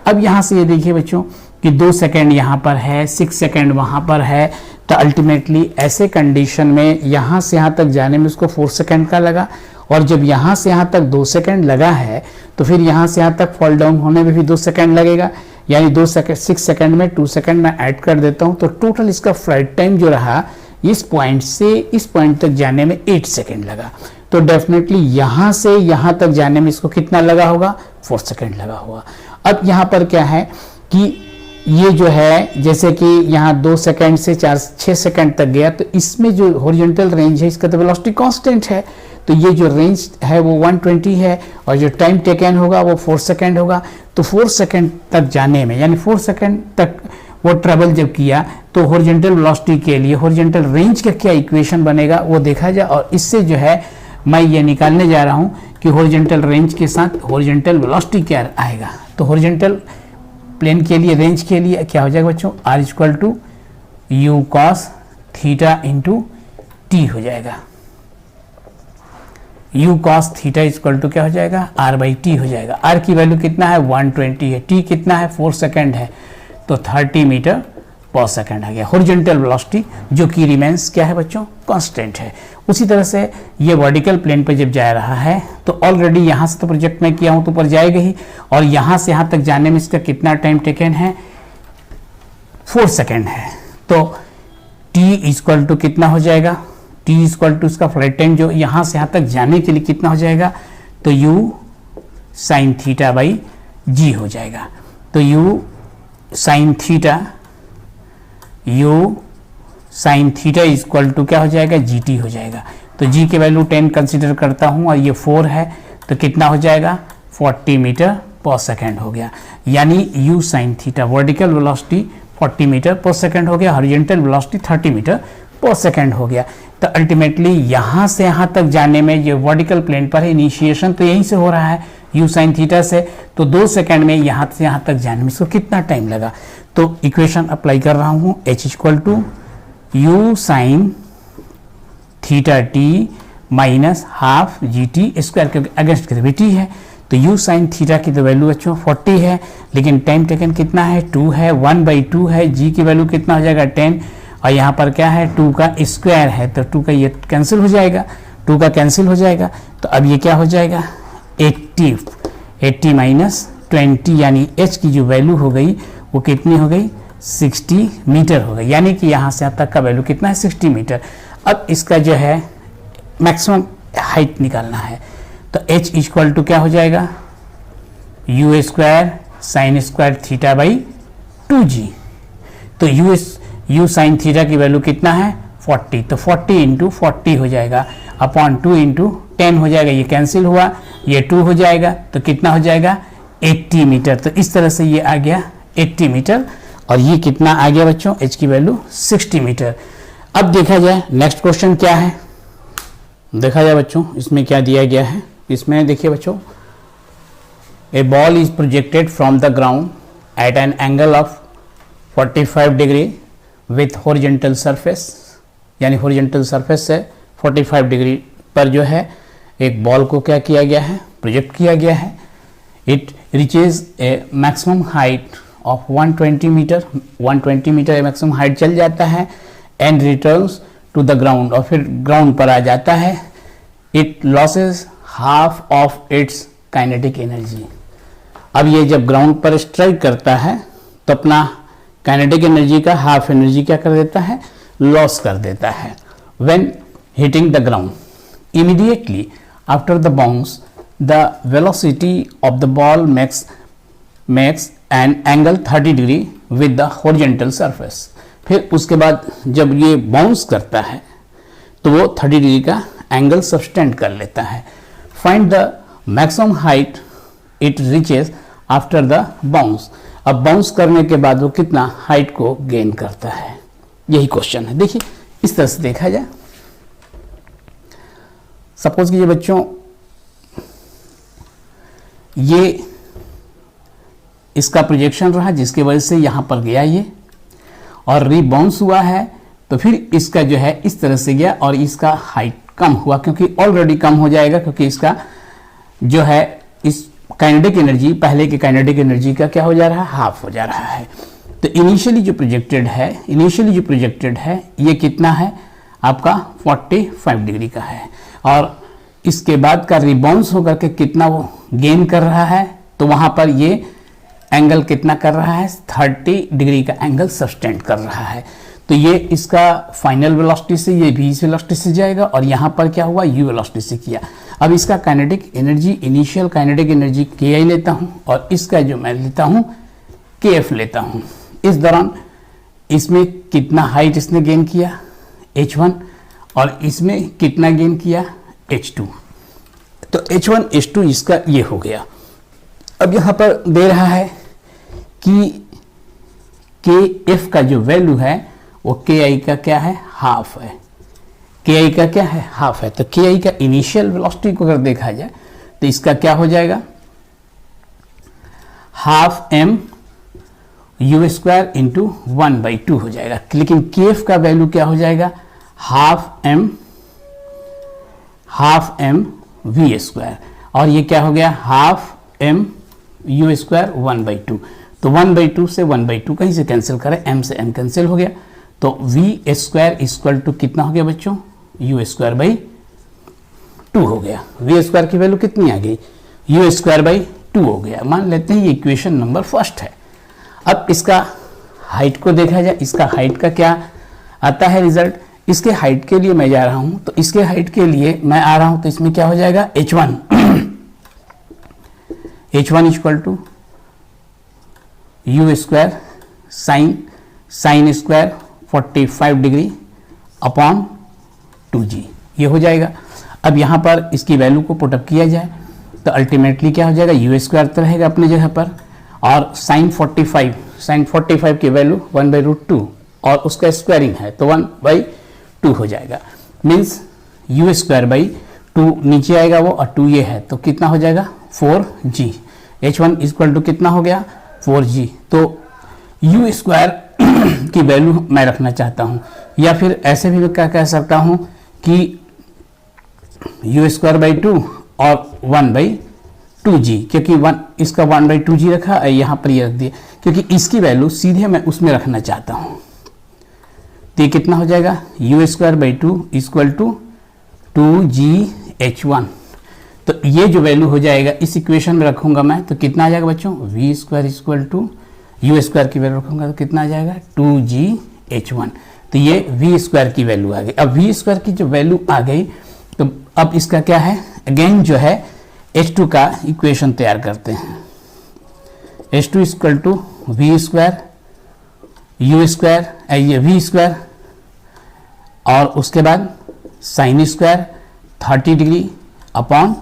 अब यहाँ से ये देखिए बच्चों कि 2 सेकेंड यहाँ पर है, 6 सेकेंड वहाँ पर है, तो अल्टीमेटली ऐसे कंडीशन में यहाँ से यहाँ तक जाने में उसको 4 सेकेंड का लगा, और जब यहाँ से यहाँ तक 2 सेकेंड लगा है तो फिर यहाँ से यहाँ तक फॉल डाउन होने में भी 2 सेकेंड लगेगा। यानी 6 सेकेंड में 2 सेकेंड मैं ऐड कर देता हूँ, तो टोटल इसका फ्लाइट टाइम जो रहा इस पॉइंट से इस पॉइंट तक जाने में 8 सेकेंड लगा। तो डेफिनेटली यहाँ से यहाँ तक जाने में इसको कितना लगा होगा, 4 सेकेंड लगा होगा। अब यहाँ पर क्या है कि ये जो है जैसे कि यहाँ 2 सेकेंड से 6 सेकेंड तक गया, तो इसमें जो हॉरिजॉन्टल रेंज है इसका तो वेलोसिटी कांस्टेंट है, तो ये जो रेंज है वो 120 है, और जो टाइम टेकन होगा वो 4 सेकेंड होगा। तो 4 सेकेंड तक जाने में, यानी 4 सेकेंड तक वो ट्रेवल जब किया, तो हॉरिजॉन्टल वेलोसिटी के लिए हॉरिजॉन्टल रेंज का क्या इक्वेशन बनेगा वो देखा जाए। और इससे जो है मैं ये निकालने जा रहा हूँ कि हॉरिजॉन्टल रेंज के साथ हॉरिजॉन्टल वेलोसिटी क्या आएगा। तो हॉरिजॉन्टल प्लेन के लिए रेंज के लिए क्या हो जाएगा बच्चों, r equal to u cos theta into t हो जाएगा। u cos theta equal to क्या हो जाएगा, r/t हो जाएगा। r की वैल्यू कितना है, 120 है, t कितना है, 4 सेकेंड है, तो 30 मीटर पर सेकेंड आ गया हॉरिजॉन्टल वेलोसिटी, जो कि रिमेंस क्या है बच्चों, कांस्टेंट है। उसी तरह से ये वर्टिकल प्लेन पे जब जा रहा है तो ऑलरेडी यहाँ से तो प्रोजेक्ट में किया हूँ तो ऊपर जाएगा ही, और यहाँ से यहाँ तक जाने में इसका कितना टाइम टेकन है, 4 सेकेंड है। तो t इक्वल टू कितना हो जाएगा, t इक्वल टू इसका फ्लाइट टाइम जो यहाँ से यहाँ तक जाने के लिए कितना हो जाएगा, तो u sine theta by g हो जाएगा। तो u sine theta, u sine theta equal to क्या हो जाएगा, जी टी हो जाएगा। तो जी की वैल्यू 10 कंसिडर करता हूँ और ये 4 है, तो कितना हो जाएगा 40 मीटर पर सेकेंड हो गया। यानी u sine theta vertical velocity 40 metre per second हो गया, horizontal velocity 30 metre per second हो गया। तो अल्टीमेटली यहाँ से यहाँ तक जाने में ये वर्टिकल प्लेन पर है, इनिशिएशन तो यहीं से हो रहा है यू साइन थीटा से, तो 2 सेकेंड में यहाँ से यहाँ तक जाने में इसको कितना टाइम लगा। तो इक्वेशन अप्लाई कर रहा हूँ, h equal to u sine theta t minus half g t square, क्योंकि अगेंस्ट ग्रेविटी है। तो यू साइन थीटा की तो वैल्यू बच्चों 40 है, लेकिन टाइम टेकन कितना है 2 है, 1/2 है, जी की वैल्यू कितना हो जाएगा 10, और यहाँ पर क्या है 2 का स्क्वायर है, तो 2 का ये कैंसिल हो जाएगा, 2 का कैंसिल हो जाएगा। तो अब ये क्या हो जाएगा 80 माइनस 20, यानी h की जो वैल्यू हो गई वो कितनी हो गई 60 मीटर हो गई। यानी कि यहाँ से यहाँ तक का वैल्यू कितना है 60 मीटर। अब इसका जो है मैक्सिमम हाइट निकालना है, तो h इक्वल टू क्या हो जाएगा u square sine square theta by 2g। तो यू साइन थीटा की वैल्यू कितना है 40, तो 40 इंटू 40 हो जाएगा अपॉन 2 इंटू 10 हो जाएगा, ये कैंसिल हुआ, ये 2 हो जाएगा, तो कितना हो जाएगा 80 मीटर। तो इस तरह से ये आ गया 80 मीटर, और ये कितना आ गया बच्चों h की वैल्यू 60 मीटर। अब देखा जाए नेक्स्ट क्वेश्चन क्या है, देखा जाए बच्चों इसमें क्या दिया गया है। इसमें देखिए बच्चों, a ball is projected from the ground at an angle of 45 degree with horizontal surface, यानी हॉरिजॉन्टल सरफेस से 45 डिग्री पर जो है एक बॉल को क्या किया गया है प्रोजेक्ट किया गया है। It reaches a maximum height of 120 metre, 120 metre maximum height चल जाता है, and returns to the ground, और फिर ग्राउंड पर आ जाता है। It loses half of its kinetic energy. अब ये जब ग्राउंड पर स्ट्राइक करता है तो अपना काइनेटिक एनर्जी का हाफ एनर्जी क्या कर देता है लॉस कर देता है। When hitting the ground immediately after the bounce the velocity of the ball makes an angle 30 degree with the horizontal surface. फिर उसके बाद जब ये बाउंस करता है तो वो 30 डिग्री का एंगल सब्सटेंड कर लेता है। Find the maximum height it reaches after the bounce. अब बाउंस करने के बाद वो कितना हाइट को गेन करता है, यही क्वेश्चन है। देखिए इस तरह से देखा जाए, सपोज कीजिए बच्चों ये इसका प्रोजेक्शन रहा जिसकी वजह से यहां पर गया ये, और रीबाउंस हुआ है, तो फिर इसका जो है इस तरह से गया और इसका हाइट कम हुआ, क्योंकि ऑलरेडी कम हो जाएगा, क्योंकि इसका जो है इस काइनेटिक एनर्जी पहले के काइनेटिक एनर्जी का क्या हो जा रहा है हाफ हो जा रहा है। तो इनिशियली जो प्रोजेक्टेड है ये कितना है आपका 45 डिग्री का है, और इसके बाद का रिबाउंस होकर के कितना वो गेन कर रहा है, तो वहां पर ये एंगल कितना कर रहा है 30 डिग्री का एंगल सब्सटेंड कर रहा है। तो ये इसका फाइनल वेलोसिटी से ये भी इस वेलोसिटी से जाएगा, और यहाँ पर क्या हुआ यू वेलोसिटी से किया। अब इसका kinetic energy initial kinetic energy के आई लेता हूँ, और इसका जो मैं लेता हूँ के एफ लेता हूँ। इस दौरान इसमें कितना हाइट इसने गेन किया h1, और इसमें कितना गेन किया h2। तो h1 h2 इसका ये हो गया। अब यहाँ पर दे रहा है कि के एफ का जो वैल्यू है वो के आई का क्या है हाफ है, के आई का क्या है हाफ है। तो के आई का इनिशियल वेलोसिटी को अगर देखा जाए तो इसका क्या हो जाएगा half m u square into 1/2 हो जाएगा। लेकिन के एफ का वैल्यू क्या हो जाएगा हाफ एम वी स्क्वायर, और ये क्या हो गया हाफ एम यू स्क्वायर 1/2। तो 1/2 से 1/2 कहीं से कैंसिल करें, m से m कैंसिल हो गया, तो वी स्क्वायर इक्वल टू कितना हो गया बच्चों यू स्क्वायर बाई 2 हो गया। वी स्क्वायर की वैल्यू कितनी आ गई यू स्क्वायर बाई 2 हो गया। मान लेते हैं ये इक्वेशन नंबर फर्स्ट है। अब इसका हाइट को देखा जाए, इसका हाइट का क्या आता है रिजल्ट। इसके हाइट के लिए मैं जा रहा हूं, तो इसके हाइट के लिए मैं आ रहा हूं, तो इसमें क्या हो जाएगा h1 equal to u square sine square 45 degree upon 2g, ये हो जाएगा। अब यहाँ पर इसकी वैल्यू को पुटअप किया जाए तो अल्टीमेटली क्या हो जाएगा, यू स्क्वायर तो रहेगा अपने जगह पर, और साइन 45 की वैल्यू 1/√2 और उसका स्क्वायरिंग है तो 1/2 हो जाएगा। मीन्स यू स्क्वायर बाई 2 नीचे आएगा वो, और 2 ये है तो कितना हो जाएगा 4g। h1 इक्वल टू कितना हो गया 4g। तो यू स्क्वायर की वैल्यू मैं रखना चाहता हूँ, या फिर ऐसे भी मैं क्या कह सकता हूँ कि यू स्क्वायर बाई 2 और 1/2g, क्योंकि इसका 1/2g रखा और यहाँ पर ये रख दिया, क्योंकि इसकी वैल्यू सीधे मैं उसमें रखना चाहता हूँ। तो ये कितना हो जाएगा, u square by 2 equal to 2gh1। तो ये जो वैल्यू हो जाएगा इस इक्वेशन में रखूंगा मैं तो कितना आ जाएगा बच्चों, v square equal to u square की वैल्यू रखूंगा तो कितना आ जाएगा 2gh1। तो ये वी स्क्वायर की वैल्यू आ गई। अब वी स्क्वायर की जो वैल्यू आ गई तो अब इसका क्या है, अगेन जो है h2 का इक्वेशन तैयार करते हैं। h2 equal to v square u square ये वी स्क्वायर और उसके बाद sine square 30 degree upon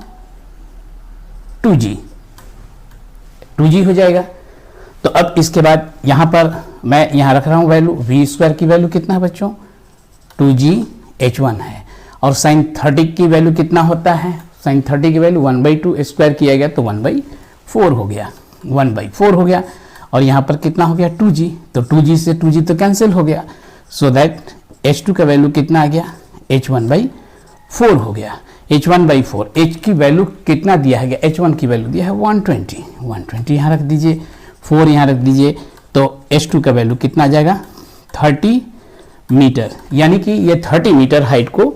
2g हो जाएगा। तो अब इसके बाद यहाँ पर मैं यहाँ रख रहा हूँ वैल्यू, वी स्क्वायर की वैल्यू कितना है बच्चों 2gh1 है, और साइन 30 की वैल्यू कितना होता है, साइन 30 की वैल्यू 1/2 स्क्वायर किया गया तो 1/4 हो गया, 1/4 हो गया। और यहाँ पर कितना हो गया 2g, तो 2g से 2g तो कैंसिल हो गया, सो दैट h2 का वैल्यू कितना आ गया h1/4 हो गया। h1/4, h की वैल्यू कितना दिया है, h1 की वैल्यू दिया है 120 यहाँ रख दीजिए, 4 यहाँ रख दीजिए, तो h2 का वैल्यू कितना आ जाएगा 30 मीटर, यानी कि ये 30 मीटर हाइट को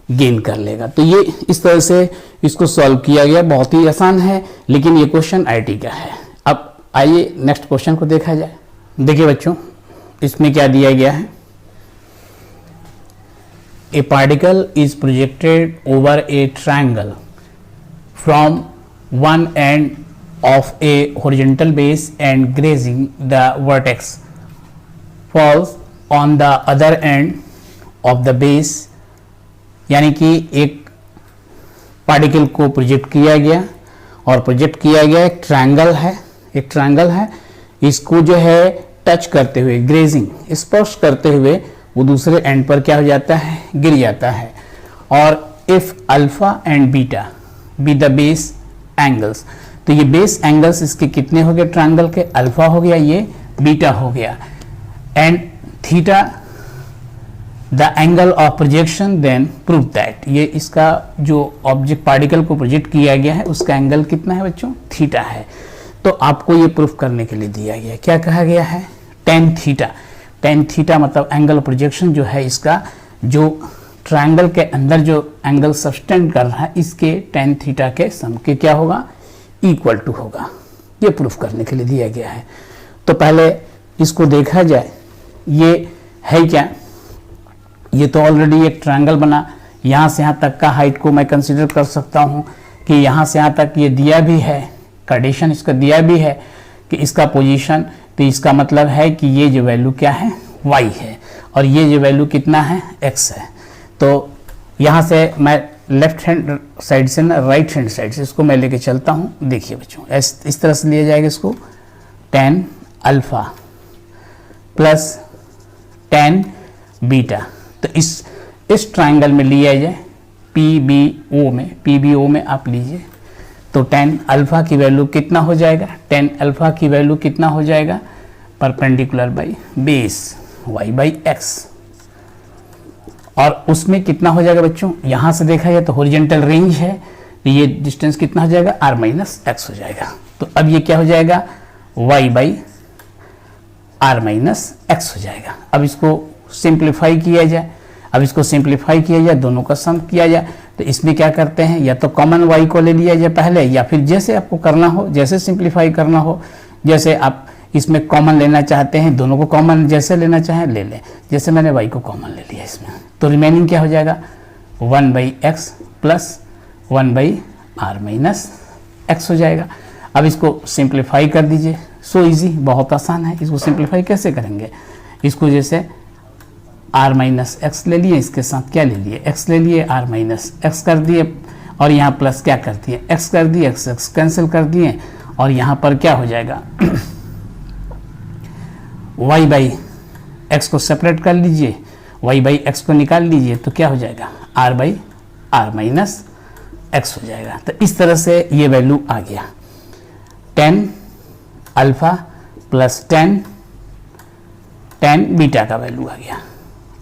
गेन कर लेगा। तो ये इस तरह से इसको सॉल्व किया गया, बहुत ही आसान है, लेकिन ये क्वेश्चन आईटी का है। अब आइए नेक्स्ट क्वेश्चन को देखा जाए। देखिए बच्चों इसमें क्या दिया गया है, A particle is projected over a triangle from one end of a horizontal base and grazing the vertex falls on the other end of the base। यानी कि एक पार्टिकल को प्रोजेक्ट किया गया और प्रोजेक्ट किया गया एक ट्रायंगल है, इसको जो है टच करते हुए, ग्रेजिंग स्पर्श करते हुए वो दूसरे एंड पर क्या हो जाता है, गिर जाता है। और if alpha and beta be the base angles, तो ये बेस एंगल्स इसके कितने हो गए ट्रायंगल के, अल्फा हो गया, ये बीटा हो गया, and theta the angle of projection, then prove that, ये इसका जो ऑब्जेक्ट पार्टिकल को प्रोजेक्ट किया गया है उसका एंगल कितना है बच्चों, थीटा है। तो आपको ये प्रूफ करने के लिए दिया गया, क्या कहा गया है, टेन थीटा मतलब एंगल प्रोजेक्शन जो है इसका, जो ट्रायंगल के अंदर जो एंगल सब्सटेंड कर रहा है इसके टेन थीटा के सम के क्या होगा, इक्वल टू होगा। ये प्रूफ करने के लिए दिया गया है। तो पहले इसको देखा जाए, ये है क्या, ये तो ऑलरेडी एक ट्रायंगल बना, यहाँ से यहाँ तक का हाइट को मैं कंसीडर कर सकता हूँ कि यहाँ से यहाँ तक ये दिया भी है, कंडीशन इसका दिया भी है कि इसका पोजीशन, तो इसका मतलब है कि ये जो वैल्यू क्या है y है और ये जो वैल्यू कितना है x है। तो यहाँ से मैं लेफ्ट हैंड साइड से ना राइट हैंड साइड से इसको मैं लेके चलता हूँ। देखिए बच्चों इस तरह से लिया जाएगा इसको, tan alpha plus tan beta. तो इस ट्रायंगल में लिया जाए PBO में आप लीजिए, तो tan अल्फा की वैल्यू कितना हो जाएगा, tan अल्फा की वैल्यू कितना हो जाएगा, परपेंडिकुलर बाई बेस y/x, और उसमें कितना हो जाएगा बच्चों, यहाँ से देखा जाए तो हॉरिजॉन्टल रेंज है, तो ये डिस्टेंस कितना हो जाएगा, r-x हो जाएगा। तो अब ये क्या हो जाएगा, y/r-x हो जाएगा। अब इसको सिंप्लीफाई किया जाए, दोनों का सम किया जाए, तो इसमें क्या करते हैं, या तो कॉमन y को ले लिया जाए पहले, या फिर जैसे आपको करना हो, जैसे सिंप्लीफाई करना हो, जैसे आप इसमें कॉमन लेना चाहते हैं, दोनों को कॉमन जैसे लेना चाहें ले लें। जैसे मैंने y को कॉमन ले लिया इसमें, तो रिमेनिंग क्या हो जाएगा, 1/x प्लस 1/r-x हो जाएगा। अब इसको सिंप्लीफाई कर दीजिए, सो इजी, बहुत आसान है। इसको सिंप्लीफाई कैसे करेंगे, इसको जैसे आर माइनस एक्स ले लिए, इसके साथ क्या ले लिए, एक्स ले लिए, आर माइनस एक्स कर दिए, और यहाँ प्लस क्या कर दिए, एक्स कर दिए, एक्स एक्स कैंसिल कर दिए, और यहाँ पर क्या हो जाएगा y बाई एक्स को सेपरेट कर लीजिए, y बाई एक्स को निकाल लीजिए, तो क्या हो जाएगा, r by R minus x हो जाएगा। तो इस तरह से ये वैल्यू आ गया, 10 अल्फा प्लस 10 बीटा का वैल्यू आ गया,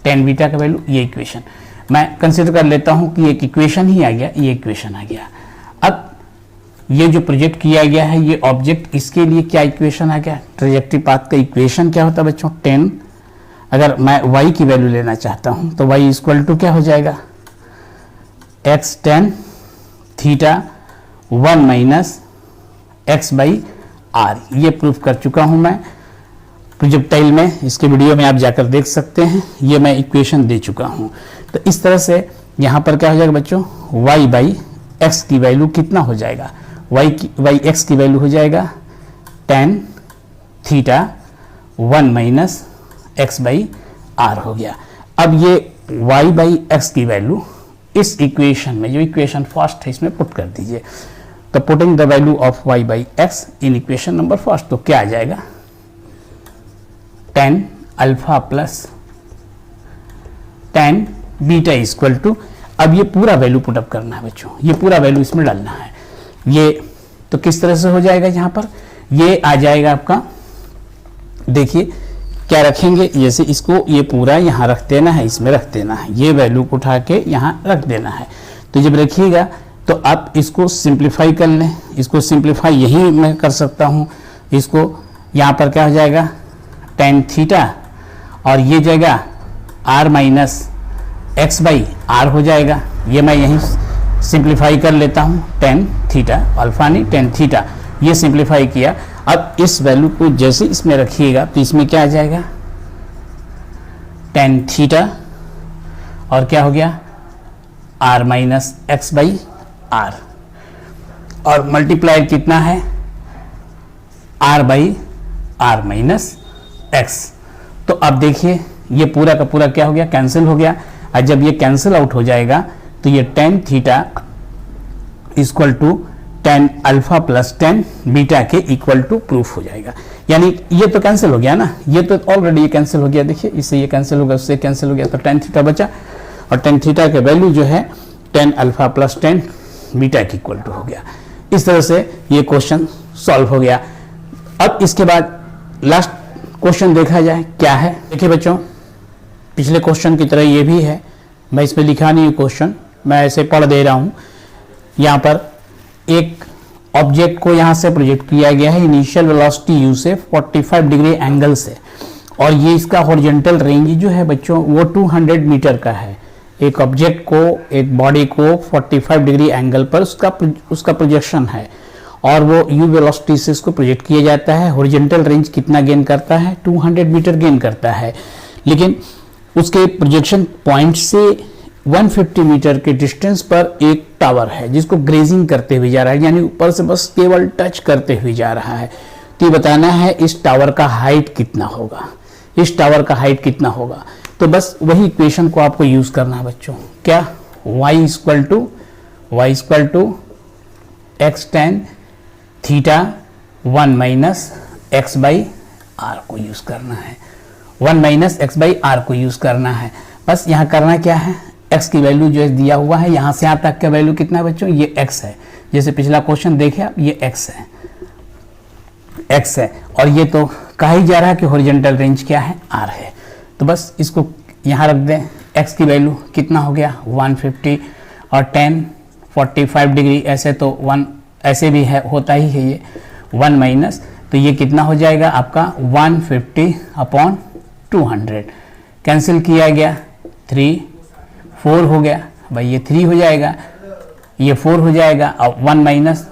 10 बीटा का वैल्यू, ये इक्वेशन मैं कंसिडर कर लेता हूं कि एक इक्वेशन ही आ गया, ये इक्वेशन आ गया। अब ये जो प्रोजेक्ट किया गया है ये ऑब्जेक्ट, इसके लिए क्या इक्वेशन आ गया, ट्रेजेक्टरी पाथ का इक्वेशन क्या होता है बच्चों, 10, अगर मैं y की वैल्यू लेना चाहता हूं तो y इक्वल टू क्या हो जाएगा, x tan theta 1 minus x by R. ये प्रूफ कर चुका हूं मैं प्रोजेक्टाइल में, इसके वीडियो में आप जाकर देख सकते हैं, ये मैं इक्वेशन दे चुका हूं। तो इस तरह से यहां पर क्या हो जाएगा बच्चों, y बाई एक्स की वैल्यू कितना हो जाएगा, y एक्स की वैल्यू हो जाएगा tan theta 1 minus x by R हो गया। अब ये y बाई एक्स की वैल्यू इस इक्वेशन में, जो इक्वेशन फर्स्ट है इसमें पुट कर दीजिए। तो putting the value of y by x in equation number first, तो क्या आ जाएगा, 10 alpha plus 10 beta equal to, अब ये पूरा वैल्यू पुटअप करना है बच्चों, ये पूरा वैल्यू इसमें डालना है। ये तो किस तरह से हो जाएगा, यहाँ पर ये आ जाएगा आपका, देखिए क्या रखेंगे, जैसे इसको ये पूरा यहाँ रख देना है, इसमें रख देना है, ये वैल्यू को उठा के यहाँ रख देना है। तो जब रखिएगा तो आप इसको सिंप्लीफाई कर लें, इसको सिंप्लीफाई यही मैं कर सकता हूँ, इसको यहाँ पर क्या हो जाएगा tan थीटा, और ये जगह r minus x by R हो जाएगा, ये मैं यहीं सिंप्लीफाई कर लेता हूँ, tan थीटा, अल्फा नहीं tan थीटा, ये सिंप्लीफाई किया। अब इस वैल्यू को जैसे इसमें रखिएगा तो इसमें क्या आ जाएगा, tan थीटा, और क्या हो गया r minus x by R, और मल्टीप्लाई कितना है, r by R minus x. तो अब देखिए ये पूरा का पूरा क्या हो गया, कैंसिल हो गया, और जब ये कैंसिल आउट हो जाएगा तो ये tan theta equal to tan alpha plus tan beta के इक्वल टू प्रूफ हो जाएगा। यानी ये तो कैंसिल हो गया ना, ये तो ऑलरेडी ये कैंसिल हो गया, देखिए इससे ये कैंसिल हो गया, उससे कैंसिल हो गया, तो tan थीटा बचा, और tan थीटा के वैल्यू जो है tan alpha plus tan beta के इक्वल टू हो गया। इस तरह से ये क्वेश्चन सॉल्व हो गया। अब इसके बाद लास्ट क्वेश्चन देखा जाए क्या है। देखिए बच्चों, पिछले क्वेश्चन की तरह ये भी है, मैं इसमें लिखा नहीं क्वेश्चन, मैं ऐसे पढ़ दे रहा हूँ। यहाँ पर एक ऑब्जेक्ट को यहाँ से प्रोजेक्ट किया गया है इनिशियल वेलोसिटी u से 45 डिग्री एंगल से, और ये इसका हॉरिजॉन्टल रेंज जो है बच्चों वो 200 मीटर का है। एक ऑब्जेक्ट को, एक बॉडी को 45 डिग्री एंगल पर उसका प्रोजेक्शन है, और वो u वेलोसिटी से इसको प्रोजेक्ट किया जाता है। हॉरिजॉन्टल रेंज कितना गेन करता है, 200 मीटर गेन करता है, लेकिन उसके प्रोजेक्शन पॉइंट से 150 मीटर के डिस्टेंस पर एक टावर है जिसको ग्रेजिंग करते हुए जा रहा है, यानी ऊपर से बस केवल टच करते हुए जा रहा है। तो ये बताना है इस टावर का हाइट कितना होगा, इस टावर का हाइट कितना होगा। तो बस वही इक्वेशन को आपको यूज करना है बच्चों, क्या, y equal to x tan theta 1 minus x by R को यूज करना है, 1 माइनस एक्स बाई आर को यूज करना है। बस यहाँ करना क्या है, x की वैल्यू जो दिया हुआ है, यहाँ से यहाँ तक का वैल्यू कितना है बच्चों, ये x है, जैसे पिछला क्वेश्चन देखे आप, ये x है, और ये तो कहा ही जा रहा है कि हॉरिजॉन्टल रेंज क्या है, r है। तो बस इसको यहाँ रख दें, x की वैल्यू कितना हो गया 150, और tan 45 डिग्री, ऐसे तो 1 ऐसे भी है, होता ही है ये 1 माइनस, तो ये कितना हो जाएगा आपका 150 अपॉन 200, कैंसिल किया गया, 3 4 हो गया भाई, ये 3 हो जाएगा, ये 4 हो जाएगा, और 1 माइनस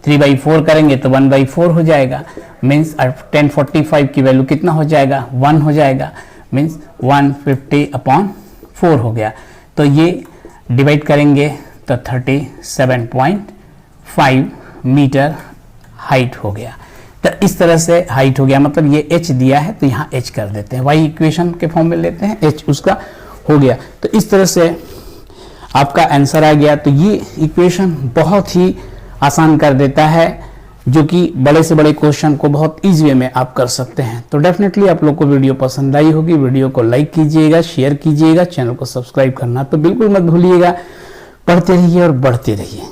3/4 करेंगे तो 1/4 हो जाएगा, मीन्स 1045 की वैल्यू कितना हो जाएगा 1 हो जाएगा, मीन्स 150 अपॉन 4 हो गया। तो ये डिवाइड करेंगे तो 37.5 मीटर हाइट हो गया। तो तो इस तरह से हाइट हो गया, मतलब ये h दिया है तो यहाँ h कर देते हैं, y इक्वेशन के फॉर्म में लेते हैं, h उसका हो गया। तो इस तरह से आपका आंसर आ गया। तो ये इक्वेशन बहुत ही आसान कर देता है, जो कि बड़े से बड़े क्वेश्चन को बहुत इजी वे में आप कर सकते हैं। तो डेफिनेटली आप लोग को वीडियो पसंद आई होगी। वीडियो को लाइक कीजिएगा, शेयर कीजिएगा, चैनल को सब्सक्राइब करना तो बिल्कुल मत भूलिएगा। पढ़ते रहिए और बढ़ते रहिए।